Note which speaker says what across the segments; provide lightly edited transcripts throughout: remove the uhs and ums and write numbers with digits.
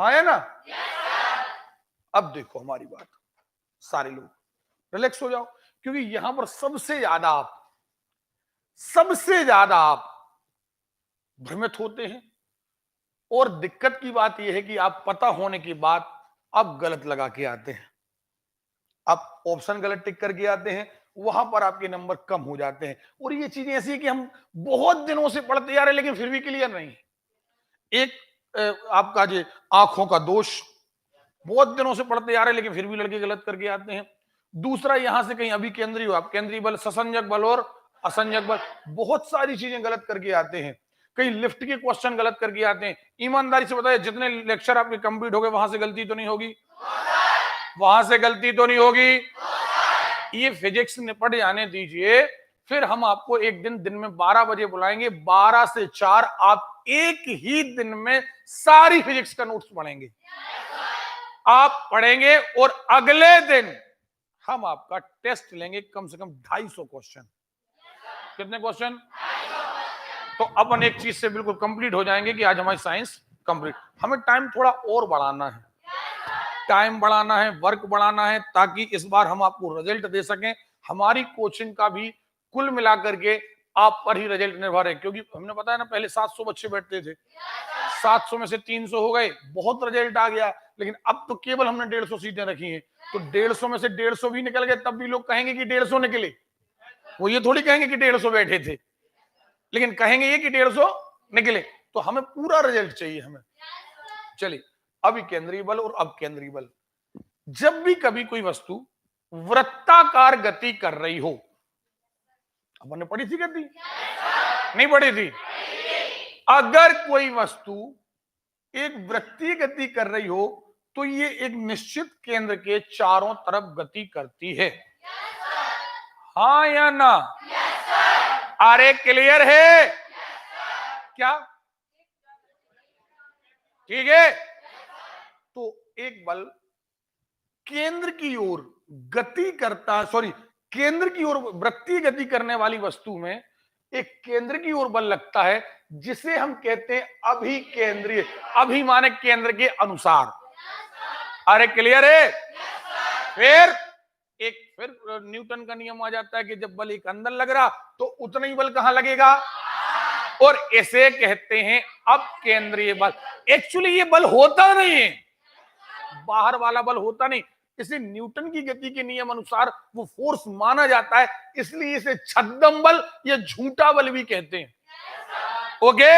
Speaker 1: हाँ है ना? अब देखो हमारी बात, सारे लोग रिलैक्स हो जाओ, क्योंकि यहां पर सबसे ज्यादा आप भ्रमित होते हैं। और दिक्कत की बात यह है कि आप पता होने के बाद अब गलत लगा के आते हैं, आप ऑप्शन गलत टिक करके आते हैं, वहां पर आपके नंबर कम हो जाते हैं। और ये चीजें ऐसी है कि हम बहुत दिनों से पढ़ते आ रहे हैं लेकिन फिर भी क्लियर नहीं। एक आपका जो आंखों का दोष, बहुत दिनों से पढ़ते आ रहे हैं लेकिन फिर भी लड़के गलत करके आते हैं। दूसरा, यहां से कहीं अभी केंद्रीय हो आप, केंद्रीय बल, ससंजक बल और असंजक बल, बहुत सारी चीजें गलत करके आते हैं। कहीं लिफ्ट के क्वेश्चन गलत करके आते हैं। ईमानदारी से बताइए, जितने लेक्चर आपके कंप्लीट हो गए वहां से गलती तो नहीं होगी? वहां से गलती तो नहीं होगी? ये फिजिक्स निपट जाने दीजिए, फिर हम आपको एक दिन में 12 बजे बुलाएंगे, 12 से 4 आप एक ही दिन में सारी फिजिक्स का नोट्स पढ़ेंगे। आप पढ़ेंगे और अगले दिन हम आपका टेस्ट लेंगे, कम से कम 250 क्वेश्चन। कितने क्वेश्चन? तो अपन एक चीज से बिल्कुल कंप्लीट हो जाएंगे कि आज हमारी साइंस कंप्लीट। हमें टाइम थोड़ा और बढ़ाना है, टाइम बढ़ाना है, वर्क बढ़ाना है, ताकि इस बार हम आपको रिजल्ट दे सकें। हमारी कोचिंग का भी कुल मिलाकर के आप पर ही रिजल्ट निर्भर है, क्योंकि हमने बताया ना पहले 700 बच्चे बैठते थे, 700 में से 300 हो गए, बहुत रिजल्ट आ गया। लेकिन अब तो केवल हमने 150 सीटें रखी हैं, तो 150 में से 150 भी निकल गए, तब भी लोग कहेंगे कि 150 निकले। वो ये थोड़ी कहेंगे कि 150 बैठे थे, लेकिन कहेंगे ये कि 150 निकले। तो हमें पूरा रिजल्ट चाहिए हमें। चलिए, अभी केंद्रीय बल और अब केंद्रीय बल। जब भी कभी कोई वस्तु वृत्ताकार गति कर रही हो, अपन ने पढ़ी थी गति? नहीं पढ़ी थी? अगर कोई वस्तु एक वृत्तीय गति कर रही हो तो ये एक निश्चित केंद्र के चारों तरफ गति करती है। हाँ या ना? अरे क्लियर है क्या? ठीक है। तो एक बल केंद्र की ओर गति करता, सॉरी, केंद्र की ओर वृत्तीय गति करने वाली वस्तु में एक केंद्र की ओर बल लगता है, जिसे हम कहते हैं अभिकेंद्रीय। अभि माने केंद्र के अनुसार। अरे क्लियर है? फिर न्यूटन का नियम आ जाता है कि जब बल एक अंदर लग रहा तो उतना ही बल कहां लगेगा, और इसे कहते हैं अपकेंद्रीय बल। एक्चुअली ये बल होता नहीं है, बाहर वाला बल होता नहीं, इसे न्यूटन की गति के नियम अनुसार वो फोर्स माना जाता है, इसलिए इसे छद्म बल या झूठा बल भी कहते हैं। ओके,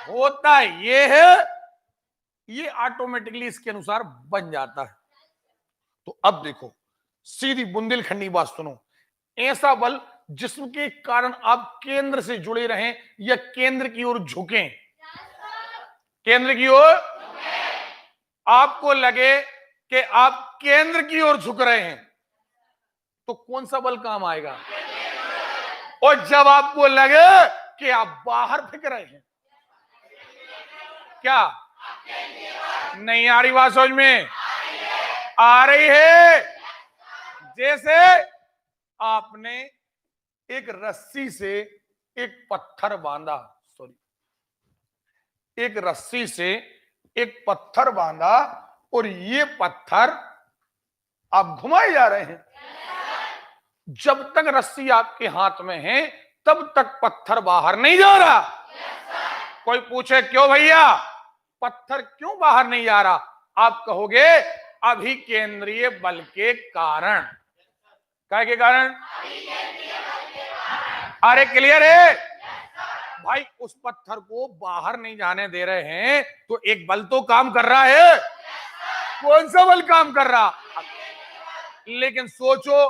Speaker 1: होता ये है, ये ऑटोमेटिकली इसके अनुसार बन जाता है। तो अब देखो, सीधी बुंदेलखंडी बात सुनो। ऐसा बल जिसके कारण आप केंद्र से जुड़े रहें या केंद्र की ओर झुकें, केंद्र की ओर आपको लगे कि आप केंद्र की ओर झुक रहे हैं, तो कौन सा बल काम आएगा? और जब आपको लगे कि आप बाहर फेंक रहे हैं, क्या नहीं आ रही बात समझ में? आ रही है। जैसे आपने एक रस्सी से एक पत्थर बांधा, सॉरी, एक रस्सी से एक पत्थर बांधा और ये पत्थर आप घुमाए जा रहे हैं। जब तक रस्सी आपके हाथ में है तब तक पत्थर बाहर नहीं जा रहा। कोई पूछे क्यों भैया, पत्थर क्यों बाहर नहीं जा रहा? आप कहोगे अभिकेंद्रीय बल के कारण। काय के कारण? अरे क्लियर है भाई? उस पत्थर को बाहर नहीं जाने दे रहे हैं तो एक बल तो काम कर रहा है। कौन सा बल काम कर रहा? लेकिन सोचो,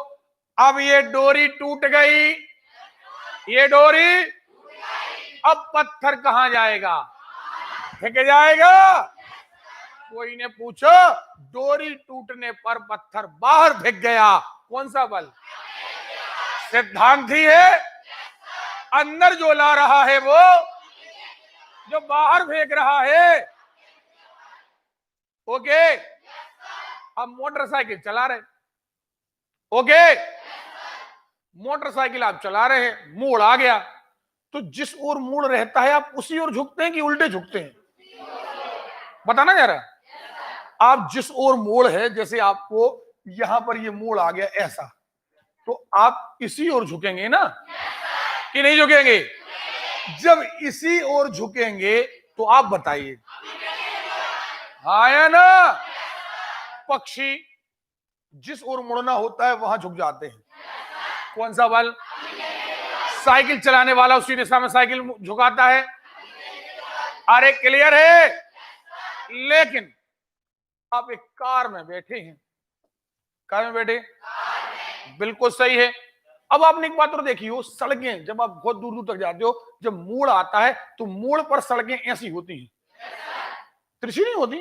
Speaker 1: अब ये डोरी टूट गई, ये डोरी, अब पत्थर कहां जाएगा? फेंके जाएगा। कोई ने पूछो, डोरी टूटने पर पत्थर बाहर फेंक गया, कौन सा बल? सिद्धांत ही है। अंदर जो ला रहा है वो जो बाहर फेंक रहा है। ओके, अब मोटरसाइकिल चला रहे, ओके, मोटरसाइकिल आप चला रहे हैं, मोड़ आ गया, तो जिस ओर मोड़ रहता है आप उसी ओर झुकते हैं कि उल्टे झुकते हैं? बताना जा रहा। आप जिस ओर मोड़ है, जैसे आपको यहां पर ये मोड़ आ गया ऐसा, तो आप इसी ओर झुकेंगे ना कि नहीं झुकेंगे? जब इसी ओर झुकेंगे तो आप बताइए, हाँ या ना? पक्षी जिस ओर मुड़ना होता है वहां झुक जाते हैं। कौन सा बल? साइकिल चलाने वाला उसी दिशा में साइकिल झुकाता है। अरे क्लियर है? लेकिन आप एक कार में बैठे हैं, कार में बैठे, बिल्कुल सही है। अब आपने एक बात और देखी हो, सड़कें जब आप बहुत दूर दूर तक जाते हो, जब मोड़ आता है तो मोड़ पर सड़कें ऐसी होती हैं, तिरछी नहीं होती।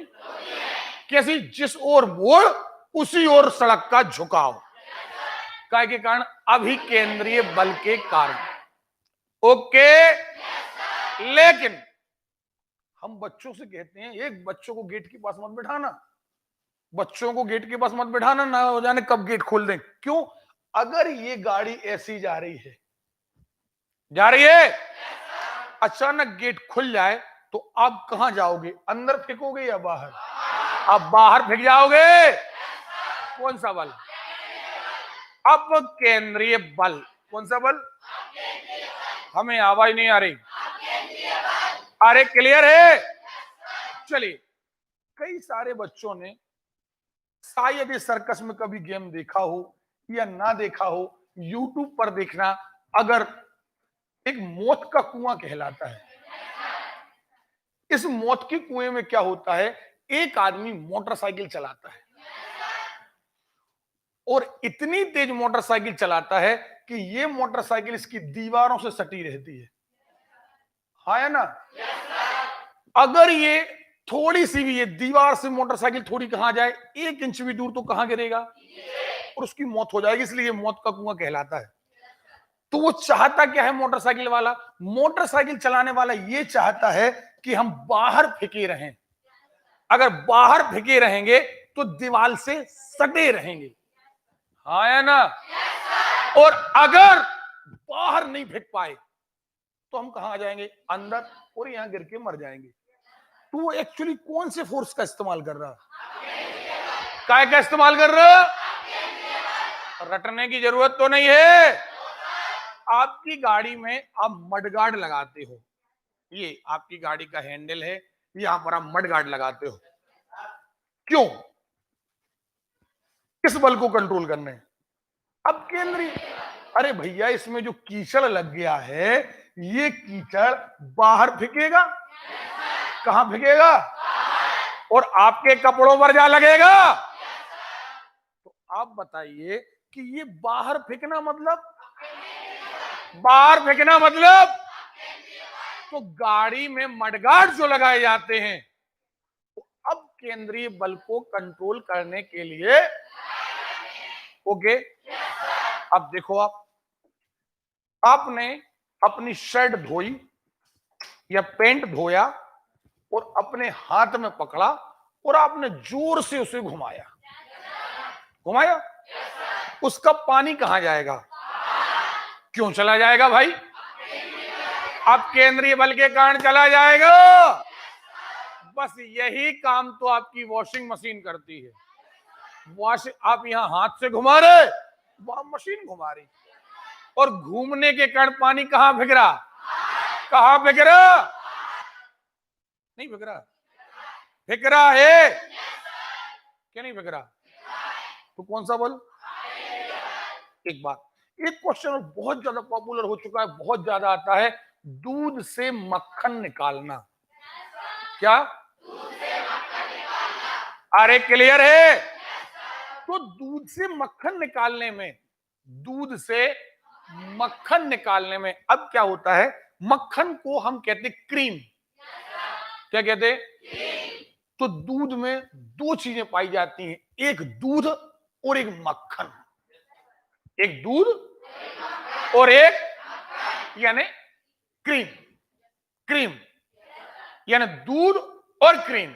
Speaker 1: कैसी? जिस ओर मोड़ उसी ओर सड़क का झुकाव, काय के कारण? अभिकेंद्रीय बल के कारण। ओके। लेकिन हम बच्चों से कहते हैं, एक बच्चों को गेट के पास मत बिठाना, बच्चों को गेट के पास मत बिठाना, ना हो जाने कब गेट खोल दें। क्यों? अगर ये गाड़ी ऐसी जा रही है, जा रही है, अचानक गेट खुल जाए तो आप कहां जाओगे? अंदर फेंकोगे या बाहर? आप बाहर फेंक जाओगे। कौन सा बल? अब केंद्रीय बल। कौन सा बल? हमें आवाज नहीं आ रही। अरे क्लियर है? चलिए, कई सारे बच्चों ने शायद इस सर्कस में कभी गेम देखा हो या ना देखा हो, यूट्यूब पर देखना, अगर एक मौत का कुआं कहलाता है। इस मौत के कुएं में क्या होता है? एक आदमी मोटरसाइकिल चलाता है और इतनी तेज मोटरसाइकिल चलाता है कि ये मोटरसाइकिल इसकी दीवारों से सटी रहती है, हाँ या ना? अगर ये थोड़ी सी भी, ये दीवार से मोटरसाइकिल थोड़ी कहां जाए, 1 इंच भी दूर, तो कहां गिरेगा? और उसकी मौत हो जाएगी। इसलिए मौत का कुआं कहलाता है। तो वो चाहता क्या है मोटरसाइकिल वाला? मोटरसाइकिल चलाने वाला ये चाहता है कि हम बाहर फेंके रहें। अगर बाहर फेंके रहेंगे तो दीवार से सटे रहेंगे, हाँ या ना? और अगर बाहर नहीं फेंक पाए तो हम कहां आ जाएंगे? अंदर, और यहां गिर के मर जाएंगे। तो वो एक्चुअली कौन से फोर्स का इस्तेमाल कर रहा? काय का इस्तेमाल कर रहा? रटने की जरूरत तो नहीं है। आपकी गाड़ी में आप मडगार्ड लगाते हो, ये आपकी गाड़ी का हैंडल है, यहां पर आप मडगार्ड लगाते हो, क्यों? किस बल को कंट्रोल करने? अब केंद्रीय। अरे भैया, इसमें जो कीचड़ लग गया है, ये कीचड़ बाहर फेंकेगा, कहां फेंकेगा? और आपके कपड़ों पर जा लगेगा। तो आप बताइए कि ये बाहर फेंकना मतलब, बाहर फेंकना मतलब, तो गाड़ी में मडगार्ड जो लगाए जाते हैं, तो अब केंद्रीय बल को कंट्रोल करने के लिए, ओके। अब देखो, आपने अपनी शर्ट धोई या पैंट धोया और अपने हाथ में पकड़ा और आपने जोर से उसे घुमाया, घुमाया, उसका पानी कहां जाएगा? क्यों चला जाएगा भाई? अब केंद्रीय बल के कारण चला जाएगा। बस यही काम तो आपकी वॉशिंग मशीन करती है। आप यहां हाथ से घुमा रहे, वहां मशीन घुमा रही, और घूमने के कारण पानी कहां फेंक रहा? कहां फेंक रहा? नहीं फेंक रहा? फेंक रहा है। क्या नहीं फेंक रहा? तो कौन सा बल? एक बात, एक क्वेश्चन बहुत ज्यादा पॉपुलर हो चुका है, बहुत ज्यादा आता है, दूध से मक्खन निकालना। क्या? अरे क्लियर है? तो दूध से मक्खन निकालने में, दूध से मक्खन निकालने में अब क्या होता है? मक्खन को हम कहते क्रीम। क्या कहते? तो दूध में 2 चीजें पाई जाती हैं, एक दूध और एक मक्खन। एक दूध और एक, यानी क्रीम। क्रीम यानी दूध और क्रीम,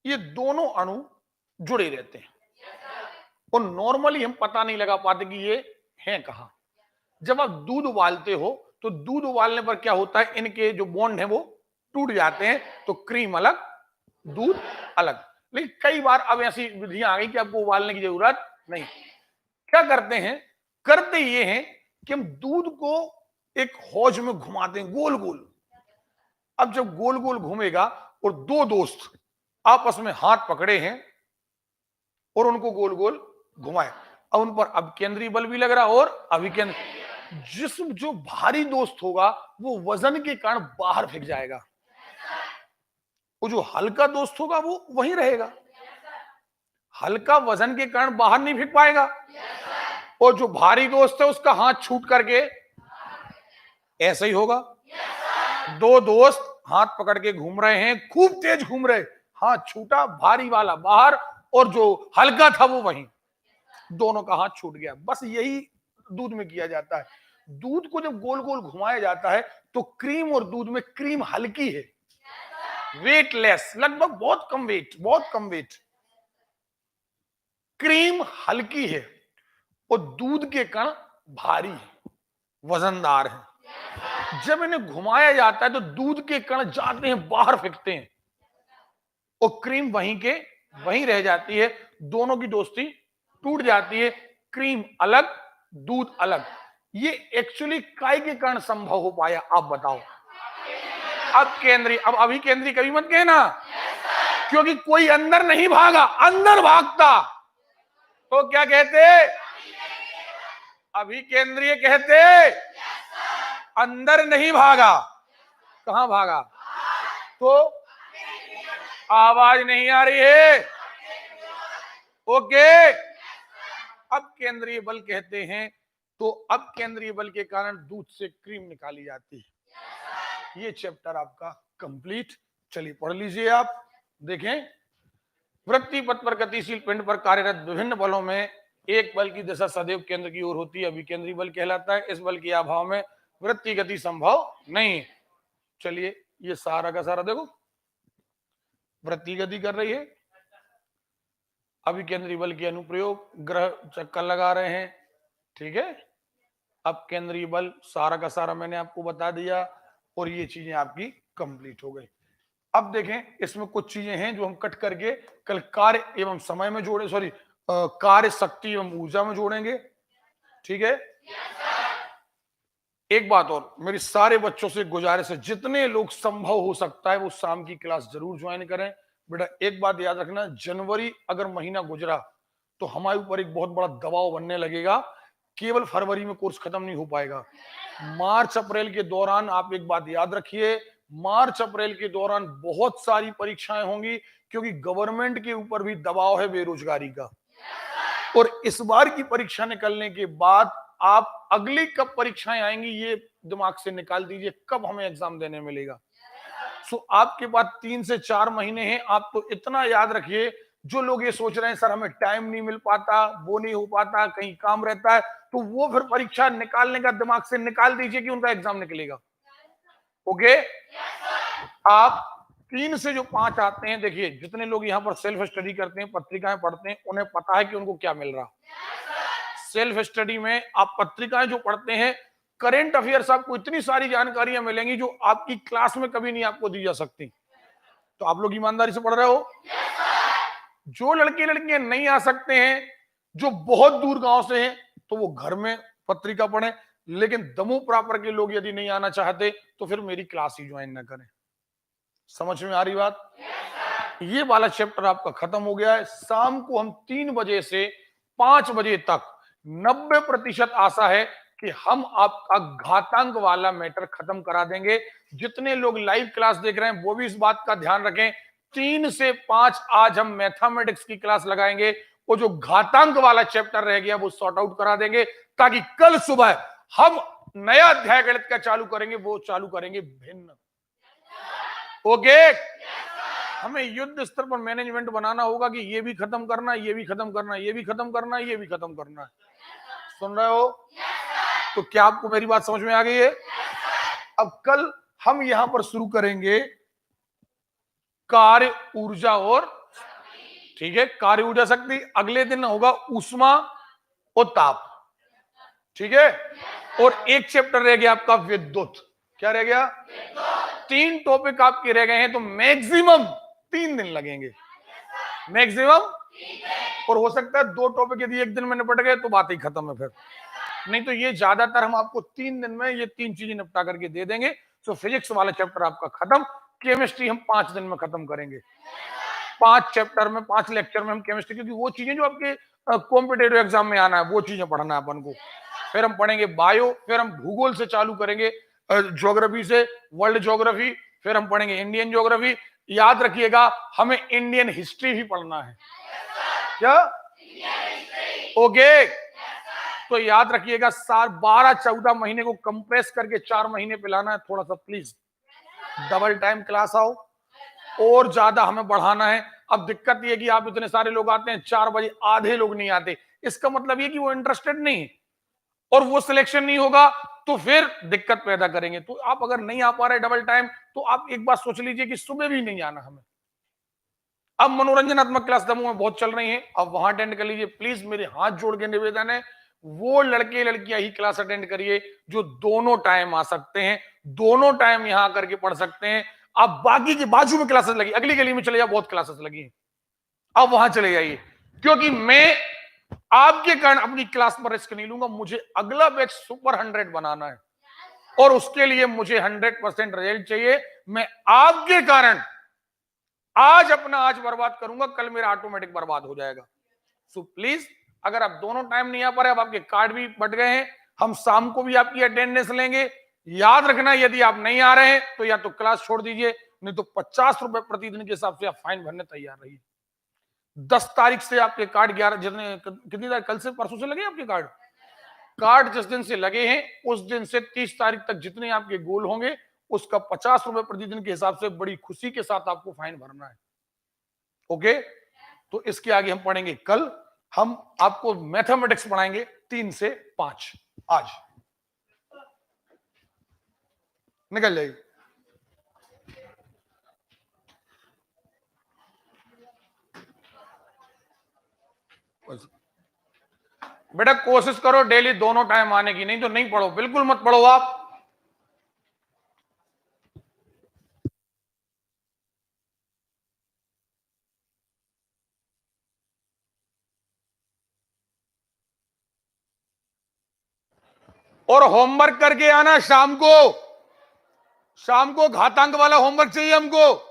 Speaker 1: ये दोनों अणु जुड़े रहते हैं और नॉर्मली हम पता नहीं लगा पाते कि ये हैं कहां। जब आप दूध उबालते हो तो दूध उबालने पर क्या होता है? इनके जो बॉन्ड हैं वो टूट जाते हैं, तो क्रीम अलग, दूध अलग। लेकिन कई बार अब ऐसी विधियां आ गई कि आपको उबालने की जरूरत नहीं। क्या करते हैं, करते ये हैं कि हम दूध को एक हौज में घुमाते हैं गोल गोल। अब जब गोल गोल घूमेगा और दो दोस्त आपस में हाथ पकड़े हैं और उनको गोल गोल घुमाए, अब उन पर अब केंद्रीय बल भी लग रहा और अभिकेंद्र, जिस्म जो भारी दोस्त होगा वो वजन के कारण बाहर फेंक जाएगा, वो जो हल्का दोस्त होगा वो वहीं रहेगा, हल्का वजन के कारण बाहर नहीं फेंक पाएगा, और जो भारी दोस्त है उसका हाथ छूट करके ऐसा ही होगा। दो दोस्त हाथ पकड़ के घूम रहे हैं, खूब तेज घूम रहे, हाथ छूटा, भारी वाला बाहर और जो हल्का था वो वहीं, दोनों का हाथ छूट गया। बस यही दूध में किया जाता है। दूध को जब गोल गोल घुमाया जाता है तो क्रीम और दूध में क्रीम हल्की है, वेटलेस, लगभग बहुत कम वेट, बहुत कम वेट, क्रीम हल्की है और दूध के कण भारी है, वजनदार है। जब इन्हें घुमाया जाता है तो दूध के कण जाते हैं बाहर, फेंकते हैं और क्रीम वहीं के वहीं रह जाती है, दोनों की दोस्ती टूट जाती है, क्रीम अलग दूध अलग। ये एक्चुअली काय के कारण संभव हो पाया, आप बताओ। अब केंद्रीय, अब अभी केंद्रीय कभी मत कहना, क्योंकि कोई अंदर नहीं भागा, अंदर भागता तो क्या कहते, अभी केंद्रीय कहते, अंदर नहीं भागा, कहां भागा, तो आवाज नहीं आ रही है, ओके। अब केंद्रीय बल कहते हैं, तो अब केंद्रीय बल के कारण दूध से क्रीम निकाली जाती है। ये चैप्टर आपका कंप्लीट, चलिए पढ़ लीजिए आप। देखें, वृत्ति पथ पर गतिशील पिंड पर कार्यरत विभिन्न बलों में एक बल की दिशा सदैव केंद्र की ओर होती है, अभिकेंद्री बल कहलाता है। इस बल के अभाव में वृत्ति गति संभव नहीं है। चलिए ये सारा का सारा देखो, वृत्ति गति कर रही है, अभिकेंद्री बल के अनुप्रयोग, ग्रह चक्कर लगा रहे हैं, ठीक है। अब केंद्रीय बल सारा का सारा मैंने आपको बता दिया और ये चीजें आपकी कंप्लीट हो गई। अब देखें, इसमें कुछ चीजें हैं जो हम कट करके कल कार्य एवं समय में जोड़े, सॉरी कार्य शक्ति एवं ऊर्जा में जोड़ेंगे, ठीक है। एक बात और, मेरी सारे बच्चों से गुजारिश है, जितने लोग संभव हो सकता है वो शाम की क्लास जरूर ज्वाइन करें। बेटा एक बात याद रखना, जनवरी अगर महीना गुजरा तो हमारे ऊपर एक बहुत बड़ा दबाव बनने लगेगा, केवल फरवरी में कोर्स खत्म नहीं हो पाएगा। मार्च अप्रैल के दौरान आप एक बात याद रखिए, मार्च अप्रैल के दौरान बहुत सारी परीक्षाएं होंगी, क्योंकि गवर्नमेंट के ऊपर भी दबाव है बेरोजगारी का। और इस बार की परीक्षा निकलने के बाद आप अगली कब परीक्षाएं आएंगी ये दिमाग से निकाल दीजिए, कब हमें एग्जाम देने मिलेगा। सो आपके पास 3 से 4 महीने हैं। आप तो इतना याद रखिए, जो लोग ये सोच रहे हैं सर हमें टाइम नहीं मिल पाता, वो नहीं हो पाता, कहीं काम रहता है, तो वो फिर परीक्षा निकालने का दिमाग से निकाल दीजिए कि उनका एग्जाम निकलेगा, ओके। आप 3 से जो 5 आते हैं, देखिए जितने लोग यहाँ पर सेल्फ स्टडी करते हैं, पत्रिकाएं पढ़ते हैं, उन्हें पता है कि उनको क्या मिल रहा। सेल्फ स्टडी में आप पत्रिकाएं जो पढ़ते हैं, करंट अफेयर्स, आपको इतनी सारी जानकारियां मिलेंगी जो आपकी क्लास में कभी नहीं आपको दी जा सकती। तो आप लोग ईमानदारी से पढ़ रहे हो। जो लड़के लड़कियां नहीं आ सकते हैं, जो बहुत दूर गांव से हैं, तो वो घर में पत्रिका पढ़ें। लेकिन दमू प्रॉपर के लोग यदि नहीं आना चाहते तो फिर मेरी क्लास ही ज्वाइन ना करें। समझ में आ रही बात? ये वाला चैप्टर आपका खत्म हो गया है। शाम को हम 3 बजे से 5 बजे तक 90% आशा है कि हम आपका घातांक वाला मैटर खत्म करा देंगे। जितने लोग लाइव क्लास देख रहे हैं वो भी इस बात का ध्यान रखें, 3 से 5 आज हम मैथमेटिक्स की क्लास लगाएंगे। वो जो घातांक वाला चैप्टर रह गया वो सॉर्ट आउट करा देंगे, ताकि कल सुबह हम नया अध्याय गणित का चालू करेंगे, वो चालू करेंगे भिन्न, ओके। हमें युद्ध स्तर पर मैनेजमेंट बनाना होगा कि ये भी खत्म करना, ये भी खत्म करना, ये भी खत्म करना, ये भी खत्म करना है। सुन रहे हो? तो क्या आपको मेरी बात समझ में आ गई है? अब कल हम यहां पर शुरू करेंगे कार्य ऊर्जा और, ठीक है, कार्य ऊर्जा शक्ति। अगले दिन होगा ऊष्मा और ताप, ठीक है। और एक चैप्टर रह गया आपका विद्युत। क्या रह गया? 3 टॉपिक आपके रह गए हैं। तो मैक्सिमम 3 दिन लगेंगे मैक्सिमम, और हो सकता है 2 टॉपिक यदि एक दिन में निपट गए तो बात ही खत्म है फिर, नहीं तो ये ज्यादातर हम आपको 3 दिन में ये 3 चीजें निपटा करके दे देंगे। तो फिजिक्स वाला चैप्टर आपका खत्म, केमिस्ट्री हम 5 दिन में खत्म करेंगे। 5 चैप्टर में 5 लेक्चर में हम केमिस्ट्री, क्योंकि वो चीजें जो आपके कॉम्पिटेटिव एग्जाम में आना है वो चीजें पढ़ना है अपन को। फिर हम पढ़ेंगे बायो, फिर हम भूगोल से चालू करेंगे, ज्योग्राफी से वर्ल्ड ज्योग्राफी, फिर हम पढ़ेंगे इंडियन ज्योग्राफी। याद रखिएगा हमें इंडियन हिस्ट्री भी पढ़ना है। क्या? ओके, तो याद रखिएगा 12-14 महीने को कंप्रेस करके 4 महीने पिलाना है। थोड़ा सा प्लीज डबल टाइम क्लास आओ, और ज्यादा हमें बढ़ाना है। अब दिक्कत ये कि आप इतने सारे लोग आते हैं 4 बजे, आधे लोग नहीं आते, इसका मतलब ये कि वो इंटरेस्टेड नहीं है और वो सिलेक्शन नहीं होगा, तो फिर दिक्कत पैदा करेंगे। तो आप अगर नहीं आ पा रहे डबल टाइम, तो आप एक बात सोच लीजिए कि सुबह भी नहीं आना हमें। अब मनोरंजनात्मक क्लास दमोह में बहुत चल रही है, अब वहां अटेंड कर लीजिए प्लीज। मेरे हाथ जोड़ के निवेदन है, वो लड़के लड़कियां ही क्लास अटेंड करिए जो दोनों टाइम आ सकते हैं, दोनों टाइम यहां करके पढ़ सकते हैं। अब बाकी के बाजू में क्लासेस लगी, अगली गली में चले जाओ, बहुत क्लासेस लगी हैं, अब वहां चले जाइए, क्योंकि मैं आपके कारण अपनी क्लास पर रिस्क नहीं लूंगा। मुझे अगला बैच सुपर 100 बनाना है, और उसके लिए मुझे 100% रिजल्ट चाहिए। मैं आपके कारण आज अपना आज बर्बाद करूंगा, कल मेरा ऑटोमेटिक बर्बाद हो जाएगा। सो प्लीज, अगर आप दोनों टाइम नहीं आ पा रहे, अब आपके कार्ड भी बट गए हैं, हम शाम को भी आपकी अटेंडेंस लेंगे। याद रखना, यदि आप नहीं आ रहे हैं तो या तो क्लास छोड़ दीजिए, नहीं तो 50 रुपए प्रतिदिन के हिसाब से आप फाइन भरने तैयार रहिए। 10 तारीख से आपके कार्ड 11 जितने कितनी तारीख, कल से परसों से लगे आपके कार्ड। कार्ड जिस दिन से लगे हैं उस दिन से 30 तारीख तक जितने आपके गोल होंगे उसका 50 रुपए प्रतिदिन के हिसाब से बड़ी खुशी के साथ आपको फाइन भरना है। ओके, तो इसके आगे हम पढ़ेंगे कल। हम आपको मैथमेटिक्स पढ़ाएंगे 3 से 5 आज। निकल जाइए। बेटा कोशिश करो डेली दोनों टाइम आने की, नहीं तो नहीं पढ़ो, बिल्कुल मत पढ़ो आप। और होमवर्क करके आना शाम को, शाम को घातांक वाला होमवर्क चाहिए हमको।